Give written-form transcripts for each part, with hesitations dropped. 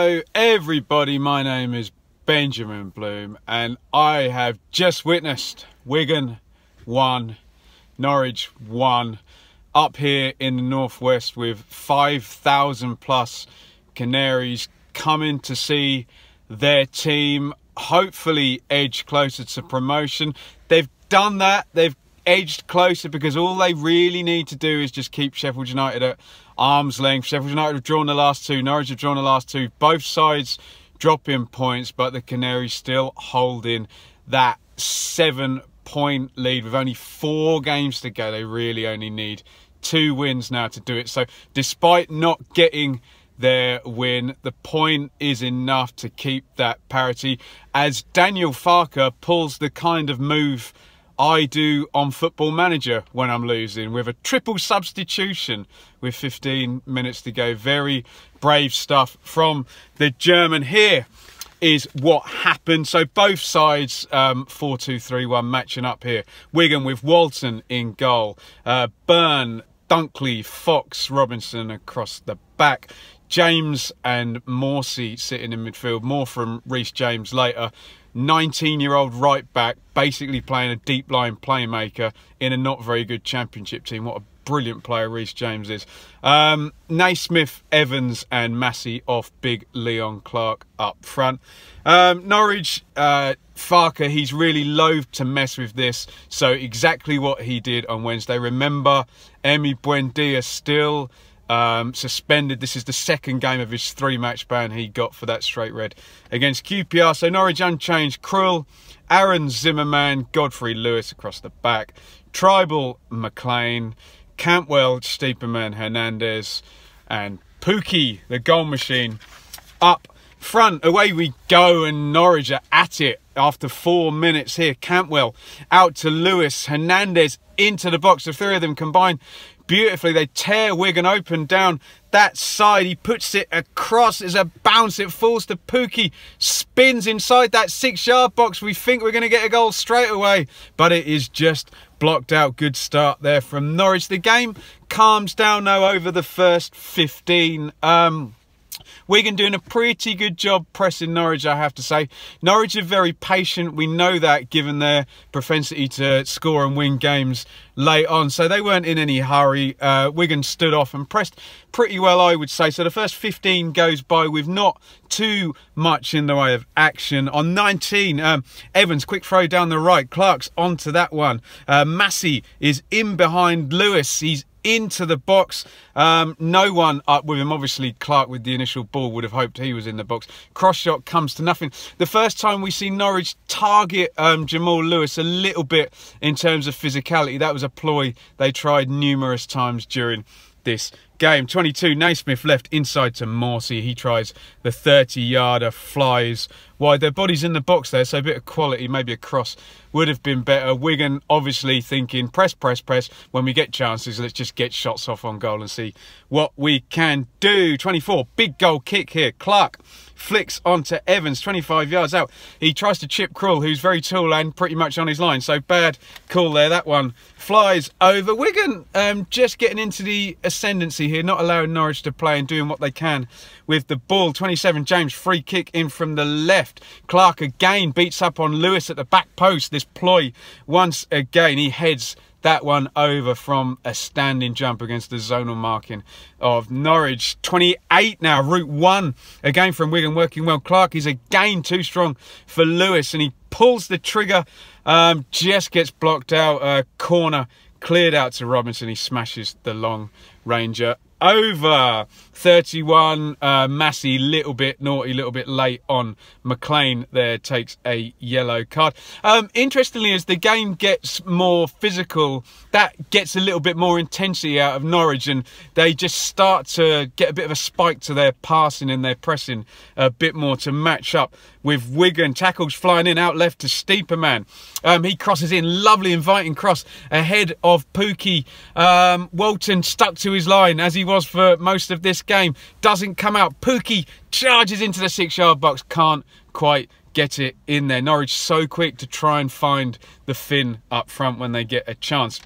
Hello everybody, my name is Benjamin Bloom and I have just witnessed Wigan 1, Norwich 1 up here in the northwest with 5,000 plus Canaries coming to see their team hopefully edge closer to promotion. They've done that, they've edged closer because all they really need to do is just keep Sheffield United at arm's length. Sheffield United have drawn the last two, Norwich have drawn the last two, both sides dropping points, but the Canaries still holding that 7-point lead with only 4 games to go. They really only need 2 wins now to do it. So despite not getting their win, the point is enough to keep that parity as Daniel Farke pulls the kind of move I do on Football Manager when I'm losing, with a triple substitution with 15 minutes to go. Very brave stuff from the German. Here is what happened. So both sides 4-2-3-1 matching up here. Wigan with Walton in goal, Byrne, Dunkley, Fox, Robinson across the back, James and Morsey sitting in midfield. More from Reece James later. 19-year-old right back, basically playing a deep line playmaker in a not very good championship team. What a brilliant player Reece James is. Naismith, Evans and Massey off big Leon Clark up front. Norwich, Farke, he's really loath to mess with this, so exactly what he did on Wednesday. Remember, Emi Buendia still suspended. This is the second game of his 3-match ban he got for that straight red against QPR. So Norwich unchanged. Krul, Aaron Zimmerman, Godfrey Lewis across the back, Tribal, McLean, Cantwell, Stiepermann, Hernandez and Pookie, the goal machine, up front. Away we go and Norwich are at it after 4 minutes here. Cantwell out to Lewis, Hernandez into the box. The 3 of them combine beautifully. They tear Wigan open down that side. He puts it across. It's a bounce. It falls to Pookie. Spins inside that 6-yard box. We think we're going to get a goal straight away, but it is just blocked out. Good start there from Norwich. The game calms down now over the first 15. Wigan doing a pretty good job pressing Norwich, I have to say. Norwich are very patient. We know that, given their propensity to score and win games late on. So they weren't in any hurry. Wigan stood off and pressed pretty well, I would say. So the first 15 goes by with not too much in the way of action. On 19, Evans, quick throw down the right. Clark's onto that one. Massey is in behind Lewis. He's into the box. No one up with him. Obviously Clark with the initial ball would have hoped he was in the box. Cross shot comes to nothing. The first time we see Norwich target Jamal Lewis a little bit in terms of physicality. That was a ploy they tried numerous times during this game. 22, Naismith left inside to Morsey. He tries the 30-yarder, flies wide. Their body's in the box there, so a bit of quality, maybe a cross would have been better. Wigan obviously thinking press, press, press. When we get chances, let's just get shots off on goal and see what we can do. 24, big goal kick here. Clark flicks onto Evans, 25 yards out. He tries to chip Krul, who's very tall and pretty much on his line. So bad call there. That one flies over. Wigan just getting into the ascendancy here, not allowing Norwich to play and doing what they can with the ball. 27, James, free kick in from the left. Clark again beats up on Lewis at the back post. This ploy once again. He heads that one over from a standing jump against the zonal marking of Norwich. 28 now, route 1 again from Wigan, working well. Clark is again too strong for Lewis and he pulls the trigger, just gets blocked out. Corner cleared out to Robinson. He smashes the long ranger over. 31, Massey, little bit naughty, little bit late on McLean there, takes a yellow card. Interestingly, as the game gets more physical, that gets a little bit more intensity out of Norwich and they just start to get a bit of a spike to their passing and their pressing a bit more to match up with Wigan. Tackles flying in, out left to Stiepermann. He crosses in, lovely inviting cross ahead of Pookie. Walton stuck to his line as he was for most of this game, doesn't come out. Pookie charges into the 6-yard box, can't quite get it in there. Norwich so quick to try and find the fin up front when they get a chance.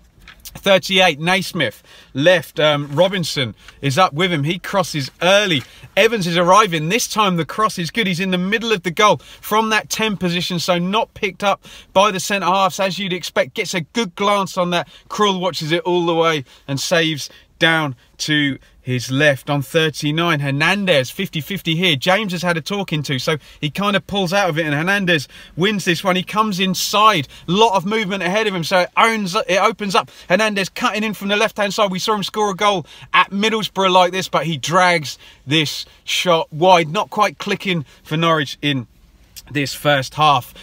38, Naismith left. Robinson is up with him. He crosses early. Evans is arriving. This time the cross is good. He's in the middle of the goal from that 10 position, so not picked up by the centre halves as you'd expect. Gets a good glance on that. Krul watches it all the way and saves down to his left. On 39, Hernandez, 50-50 here. James has had a talking to, so he kind of pulls out of it, and Hernandez wins this one. He comes inside, lot of movement ahead of him, so it opens up. Hernandez cutting in from the left-hand side. We saw him score a goal at Middlesbrough like this, but he drags this shot wide. Not quite clicking for Norwich in this first half.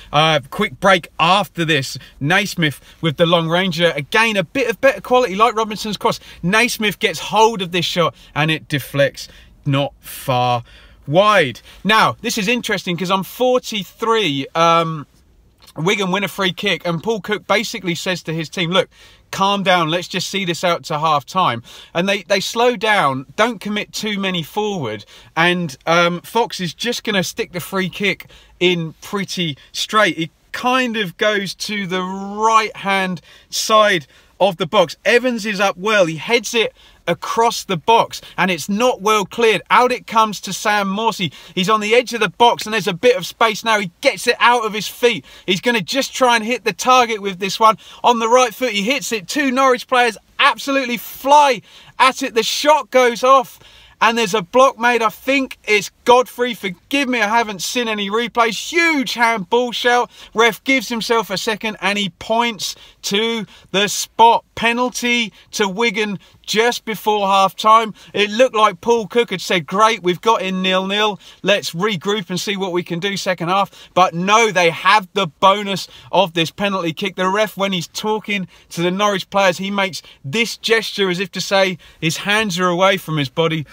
Quick break after this. Naismith with the long ranger. Again, a bit of better quality like Robinson's cross. Naismith gets hold of this shot and it deflects not far wide. Now, this is interesting because on 43, Wigan win a free kick and Paul Cook basically says to his team, look, calm down, let's just see this out to half time. And they slow down, don't commit too many forward, and Fox is just going to stick the free kick in pretty straight. It kind of goes to the right hand side of the box. Evans is up well, he heads it across the box and it's not well cleared. Out it comes to Sam Morsey. He's on the edge of the box and there's a bit of space now. He gets it out of his feet. He's going to just try and hit the target with this one. On the right foot, he hits it. Two Norwich players absolutely fly at it. The shot goes off and there's a block made. I think it's Godfrey. Forgive me, I haven't seen any replays. Huge handball shout. Ref gives himself a second and he points to the spot. Penalty to Wigan just before half-time. It looked like Paul Cook had said, great, we've got in 0-0. Let's regroup and see what we can do second half. But no, they have the bonus of this penalty kick. The ref, when he's talking to the Norwich players, he makes this gesture as if to say his hands are away from his body.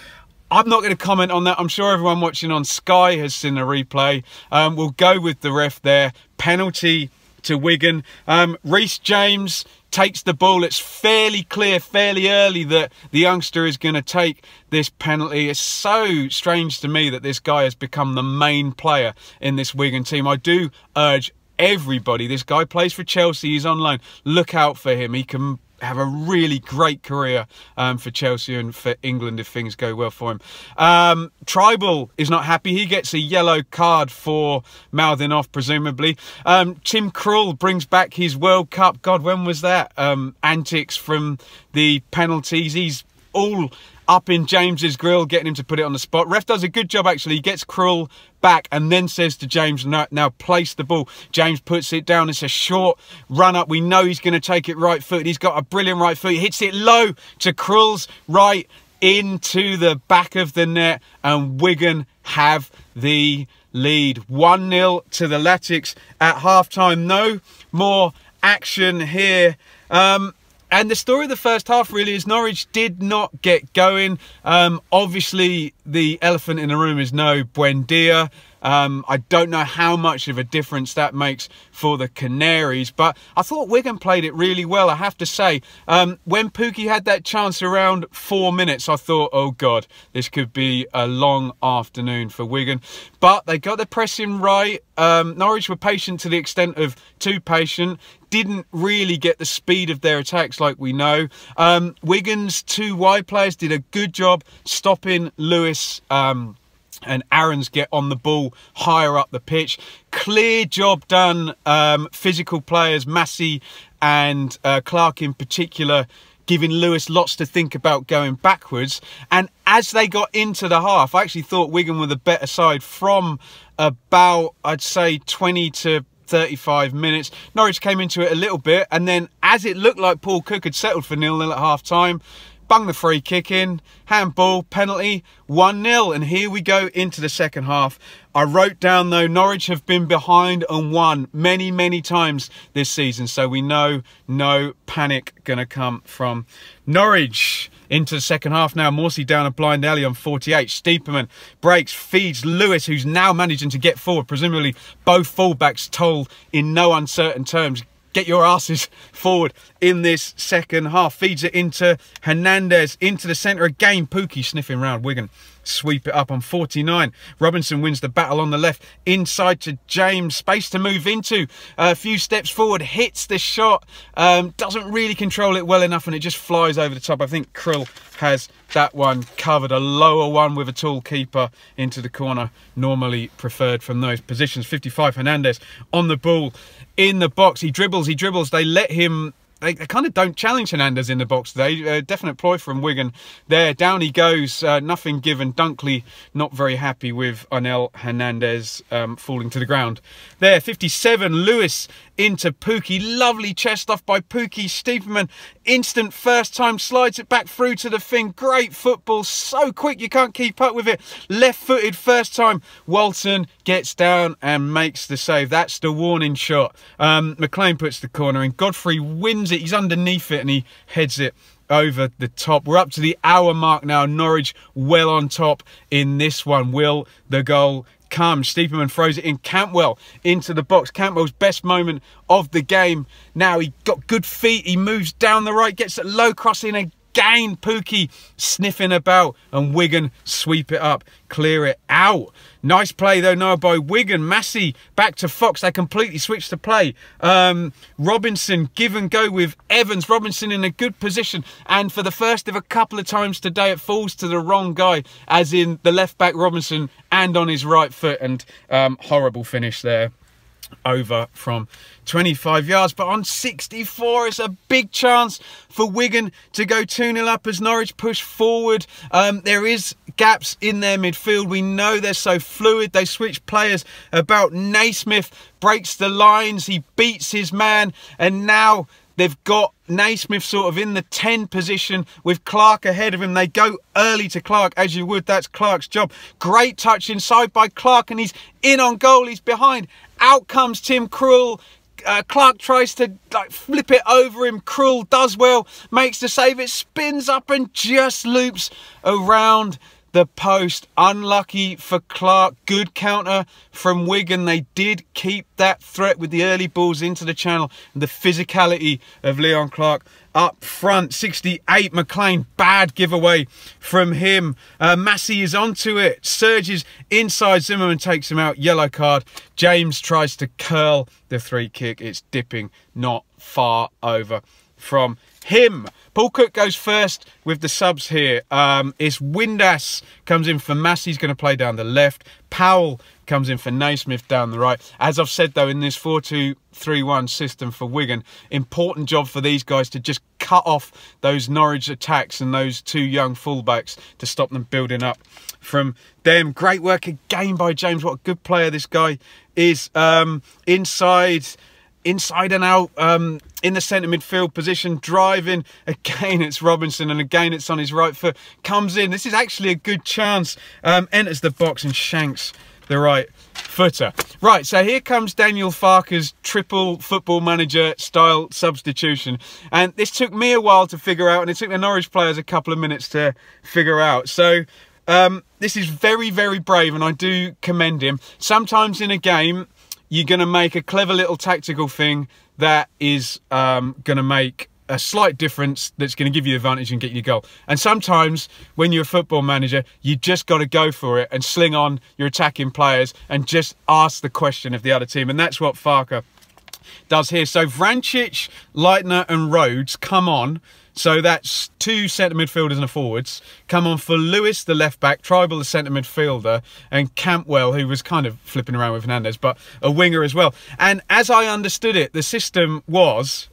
I'm not going to comment on that. I'm sure everyone watching on Sky has seen the replay. We'll go with the ref there. Penalty to Wigan. Reece James takes the ball. It's fairly clear, fairly early that the youngster is going to take this penalty. It's so strange to me that this guy has become the main player in this Wigan team. I do urge everybody, this guy plays for Chelsea, he's on loan, look out for him. He can have a really great career for Chelsea and for England if things go well for him. Tribal is not happy. He gets a yellow card for mouthing off, presumably. Tim Krul brings back his World Cup, God, when was that? Antics from the penalties. He's all up in James's grill, getting him to put it on the spot. Ref does a good job, actually. He gets Krul back and then says to James, now place the ball. James puts it down. It's a short run up. We know he's going to take it right foot. He's got a brilliant right foot. He hits it low to Krul's right into the back of the net, and Wigan have the lead. 1-0 to the Latics at half-time. No more action here. And the story of the first half really is Norwich did not get going. Obviously, the elephant in the room is no Buendia. I don't know how much of a difference that makes for the Canaries, but I thought Wigan played it really well, I have to say. When Pukki had that chance around 4 minutes, I thought, oh God, this could be a long afternoon for Wigan. But they got the pressing right. Norwich were patient to the extent of too patient. Didn't really get the speed of their attacks like we know. Wigan's two wide players did a good job stopping Lewis and Aaron's get on the ball higher up the pitch. Clear job done. Physical players, Massey and Clark in particular, giving Lewis lots to think about going backwards. And as they got into the half, I actually thought Wigan were the better side from about, I'd say, 20 to 35 minutes. Norwich came into it a little bit, and then as it looked like Paul Cook had settled for 0-0 at half-time, bung the free kick in, handball, penalty, 1-0. And here we go into the second half. I wrote down, though, Norwich have been behind and won many, many times this season. So we know no panic going to come from Norwich. Into the second half now. Morsey down a blind alley on 48. Stiepermann breaks, feeds Lewis, who's now managing to get forward. Presumably both fullbacks told in no uncertain terms, get your asses forward in this second half. Feeds it into Hernandez, into the centre again. Pukki sniffing round Wigan sweep it up on 49. Robinson wins the battle on the left, inside to James, space to move into, a few steps forward, hits the shot, doesn't really control it well enough, and it just flies over the top. I think Krill has that one covered, a lower one with a tall keeper into the corner, normally preferred from those positions. 55, Hernandez on the ball in the box, he dribbles, they let him. They kind of don't challenge Hernandez in the box today. Definite ploy from Wigan there. Down he goes, nothing given. Dunkley not very happy with Onel Hernandez falling to the ground. There, 57, Lewis into Pookie. Lovely chest off by Pookie. Stiepermann, instant first time, slides it back through to the thing. Great football, so quick you can't keep up with it. Left-footed first time. Walton gets down and makes the save. That's the warning shot. McLean puts the corner in. Godfrey wins it. He's underneath it and he heads it over the top. We're up to the hour mark now. Norwich well on top in this one. Will the goal come? Stiepermann throws it in. Cantwell into the box. Cantwell's best moment of the game. Now he got good feet. He moves down the right, gets a low cross in again. Pookie sniffing about and Wigan sweep it up, clear it out. Nice play though now by Wigan. Massey back to Fox. They completely switched the play. Robinson give and go with Evans. Robinson in a good position, and for the first of a couple of times today it falls to the wrong guy, as in the left back Robinson, and on his right foot, and horrible finish there over from 25 yards. But on 64 it's a big chance for Wigan to go 2-0 up as Norwich push forward. There is gaps in their midfield. We know they're so fluid. They switch players about. Naismith breaks the lines, he beats his man, and now they've got Naismith sort of in the 10 position with Clark ahead of him. They go early to Clark, as you would. That's Clark's job. Great touch inside by Clark, and he's in on goal. He's behind. Out comes Tim Krul. Clark tries to flip it over him. Krul does well, makes the save. It spins up and just loops around the post. Unlucky for Clark. Good counter from Wigan. They did keep that threat with the early balls into the channel. The physicality of Leon Clark up front. 68, McLean. Bad giveaway from him. Massey is onto it. Surges inside. Zimmerman takes him out. Yellow card. James tries to curl the free kick. It's dipping not far over from him. Paul Cook goes first with the subs here. It's Windass comes in for Massey. He's going to play down the left. Powell comes in for Naismith down the right. As I've said though, in this 4-2-3-1 system for Wigan, important job for these guys to just cut off those Norwich attacks and those two young fullbacks to stop them building up from them. Great work again by James. What a good player this guy is. Inside and out, in the centre midfield position, driving. Again, it's Robinson, and again, it's on his right foot. Comes in. This is actually a good chance. Enters the box and shanks the right footer. Right, so here comes Daniel Farke's triple Football Manager style substitution. And this took me a while to figure out, and it took the Norwich players a couple of minutes to figure out. So this is very, very brave, and I do commend him. Sometimes in a game, you're going to make a clever little tactical thing that is going to make a slight difference, that's going to give you the advantage and get you a goal. And sometimes when you're a football manager, you just got to go for it and sling on your attacking players and just ask the question of the other team. And that's what Farke does here. So Vrancic, Leitner and Rhodes come on. So that's two centre midfielders and a forwards. Come on for Lewis, the left back, Tribal, the centre midfielder, and Cantwell, who was kind of flipping around with Hernandez, but a winger as well. And as I understood it, the system was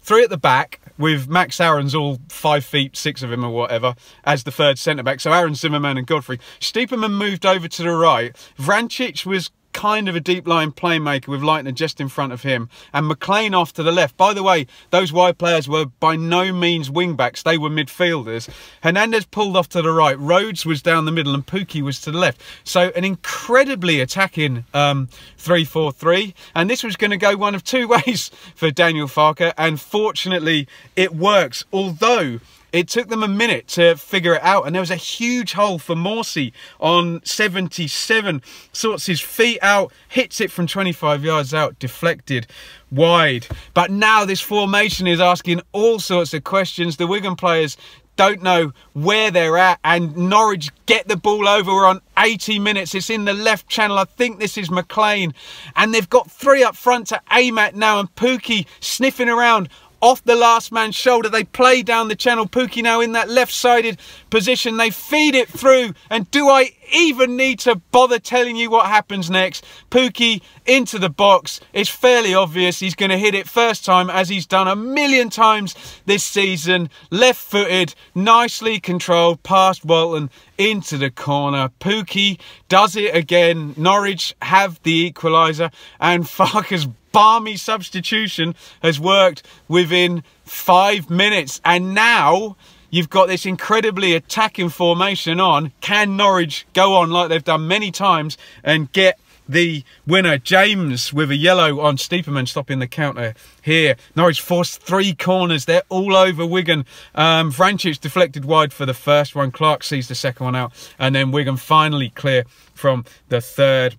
3 at the back, with Max Aarons, all 5 feet, 6 of him or whatever, as the third centre back. So Aaron, Zimmerman and Godfrey. Stiepermann moved over to the right. Vrancic was kind of a deep line playmaker with Leitner just in front of him, and McLean off to the left. By the way, those wide players were by no means wing backs, they were midfielders. Hernandez pulled off to the right, Rhodes was down the middle and Pookie was to the left. So an incredibly attacking 3-4-3, and this was going to go one of 2 ways for Daniel Farke, and fortunately it works, although it took them a minute to figure it out, and there was a huge hole for Morsey on 77. Sorts his feet out, hits it from 25 yards out, deflected wide. But now this formation is asking all sorts of questions. The Wigan players don't know where they're at, and Norwich get the ball over. We're on 80 minutes. It's in the left channel. I think this is McLean, and they've got 3 up front to aim at now, and Pukki sniffing around off the last man's shoulder. They play down the channel. Pukki now in that left-sided position. They feed it through, and do I even need to bother telling you what happens next? Pukki into the box. It's fairly obvious he's going to hit it first time, as he's done a million times this season. Left-footed, nicely controlled, past Walton into the corner. Pukki does it again. Norwich have the equaliser, and Farke's balmy substitution has worked within 5 minutes, and now you've got this incredibly attacking formation on. Can Norwich go on like they've done many times and get the winner? James with a yellow on Steeperman stopping the counter here. Norwich forced 3 corners. They're all over Wigan. Vrancic deflected wide for the first one. Clark sees the second one out, and then Wigan finally clear from the third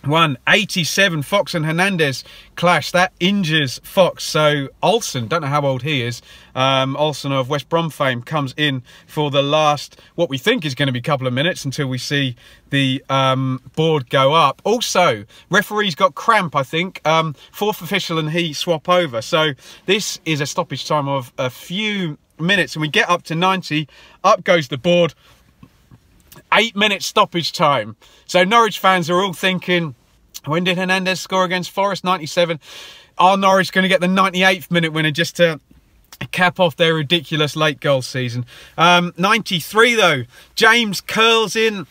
one. 87, Fox and Hernandez clash. That injures Fox. So Olsen, don't know how old he is, Olsen of West Brom fame, comes in for the last, what we think is going to be a couple of minutes until we see the board go up. Also, referee's got cramp, I think. 4th official and he swap over. So this is a stoppage time of a few minutes, and we get up to 90. Up goes the board. 8-minute stoppage time. So Norwich fans are all thinking, when did Hernandez score against Forest? 97. Are Norwich going to get the 98th minute winner just to cap off their ridiculous late goal season? 93 though. James curls in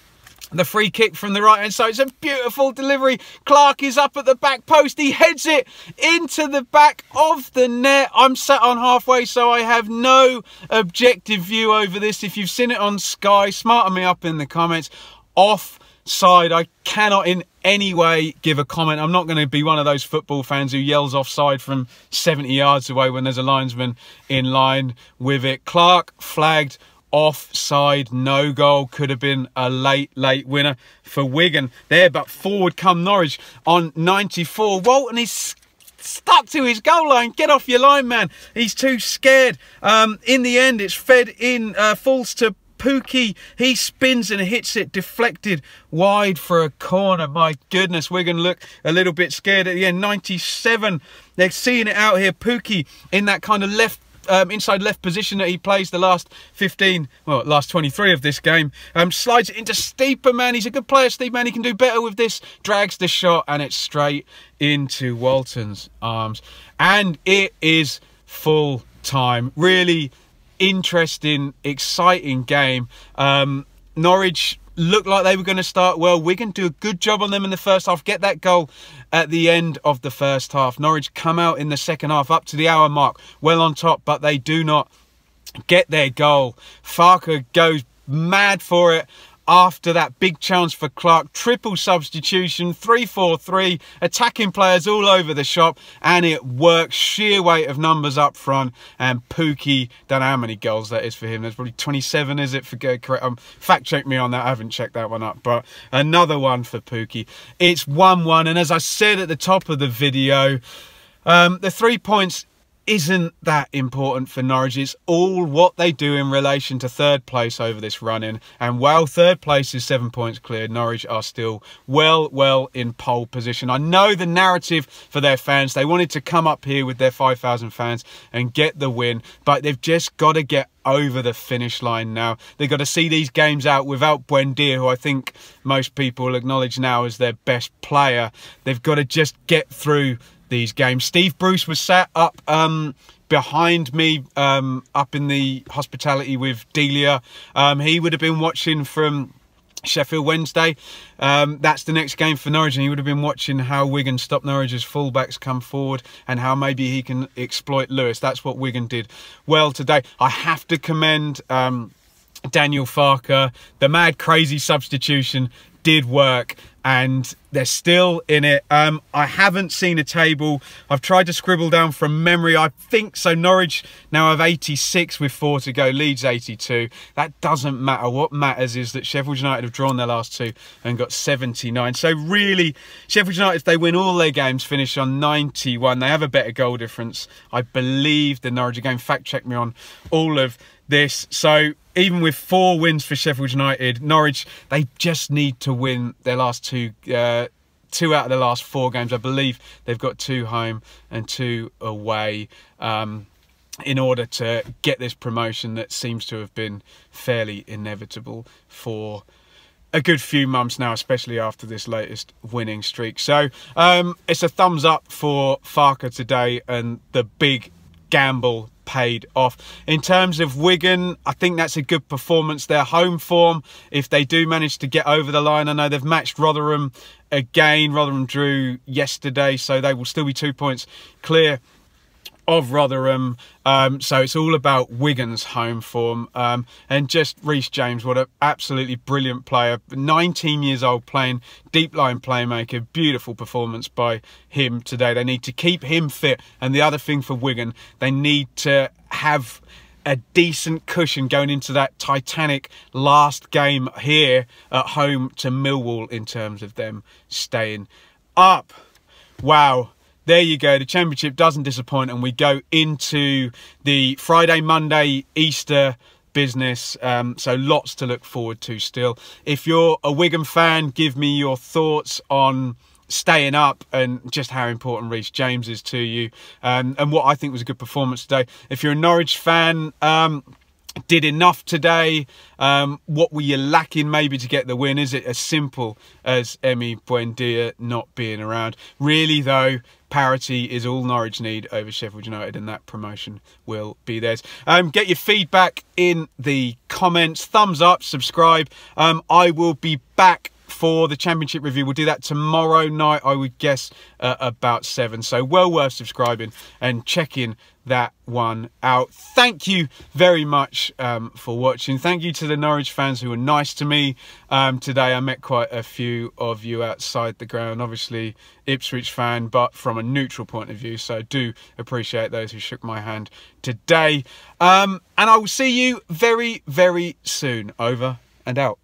the free kick from the right hand side. It's a beautiful delivery. Clark is up at the back post. He heads it into the back of the net. I'm sat on halfway, so I have no objective view over this. If you've seen it on Sky, smarten me up in the comments. Offside. I cannot in any way give a comment. I'm not going to be one of those football fans who yells offside from 70 yards away when there's a linesman in line with it. Clark flagged offside, no goal. Could have been a late winner for Wigan there, but forward come Norwich on 94. Walton is stuck to his goal line. Get off your line, man. He's too scared. In the end, it's fed in, falls to Pukki. He spins and hits it deflected wide for a corner. My goodness, Wigan look a little bit scared at the end. 97, they're seeing it out here. Pukki in that kind of left inside left position that he plays the last 15, well, last 23 of this game. Slides it into Steeperman. He's a good player, Steeperman. He can do better with this. Drags the shot, and it's straight into Walton's arms. And it is full time. Really interesting, exciting game. Norwich looked like they were going to start well. Wigan do a good job on them in the first half. Get that goal at the end of the first half. Norwich come out in the second half up to the hour mark, well on top, but they do not get their goal. Farke goes mad for it after that big chance for Clark. Triple substitution, 3-4-3, attacking players all over the shop, and it works. Sheer weight of numbers up front, and Pukki, don't know how many goals that is for him. There's probably 27, is it? Correct. Fact check me on that. I haven't checked that one up, but another one for Pukki. It's 1-1, and as I said at the top of the video, the 3 points isn't that important for Norwich. It's all what they do in relation to third place over this run-in. And while third place is 7 points clear, Norwich are still well in pole position. I know the narrative for their fans. They wanted to come up here with their 5,000 fans and get the win, but they've just got to get over the finish line now. They've got to see these games out without Buendia, who I think most people will acknowledge now as their best player. They've got to just get through these games. Steve Bruce was sat up behind me up in the hospitality with Delia. He would have been watching from Sheffield Wednesday. That's the next game for Norwich, and he would have been watching how Wigan stop Norwich's fullbacks come forward and how maybe he can exploit Lewis. That's what Wigan did well today. I have to commend Daniel Farke. The mad crazy substitution did work. and they're still in it. I haven't seen a table. I've tried to scribble down from memory. I think so. Norwich now have 86 with 4 to go. Leeds 82. That doesn't matter. What matters is that Sheffield United have drawn their last 2 and got 79. So really, Sheffield United, if they win all their games, finish on 91. They have a better goal difference, I believe, than Norwich. Again, fact check me on all of this. So even with 4 wins for Sheffield United, Norwich, they just need to win their last 2 out of the last 4 games. I believe they've got 2 home and 2 away in order to get this promotion that seems to have been fairly inevitable for a good few months now, especially after this latest winning streak. So it's a thumbs up for Farke today, and the big gamble paid off. In terms of Wigan, I think that's a good performance. Their home form, if they do manage to get over the line, I know they've matched Rotherham again. Rotherham drew yesterday, so they will still be 2 points clear of Rotherham. So it's all about Wigan's home form. And just Reece James, what an absolutely brilliant player. 19 years old, playing deep line playmaker. Beautiful performance by him today. They need to keep him fit. And the other thing for Wigan, they need to have a decent cushion going into that titanic last game here at home to Millwall in terms of them staying up. Wow. There you go. The Championship doesn't disappoint, and we go into the Friday, Monday, Easter business. So lots to look forward to still. If you're a Wigan fan, give me your thoughts on staying up and just how important Reece James is to you, and what I think was a good performance today. If you're a Norwich fan, did enough today? What were you lacking maybe to get the win? Is it as simple as Emi Buendia not being around? Really though, parity is all Norwich need over Sheffield United, and that promotion will be theirs. Get your feedback in the comments. Thumbs up, subscribe. I will be back for the Championship review. We'll do that tomorrow night, I would guess, about 7. So well worth subscribing and checking that one out. Thank you very much for watching. Thank you to the Norwich fans who were nice to me today. I met quite a few of you outside the ground. Obviously Ipswich fan, but from a neutral point of view, so I do appreciate those who shook my hand today. And I will see you very, very soon. Over and out.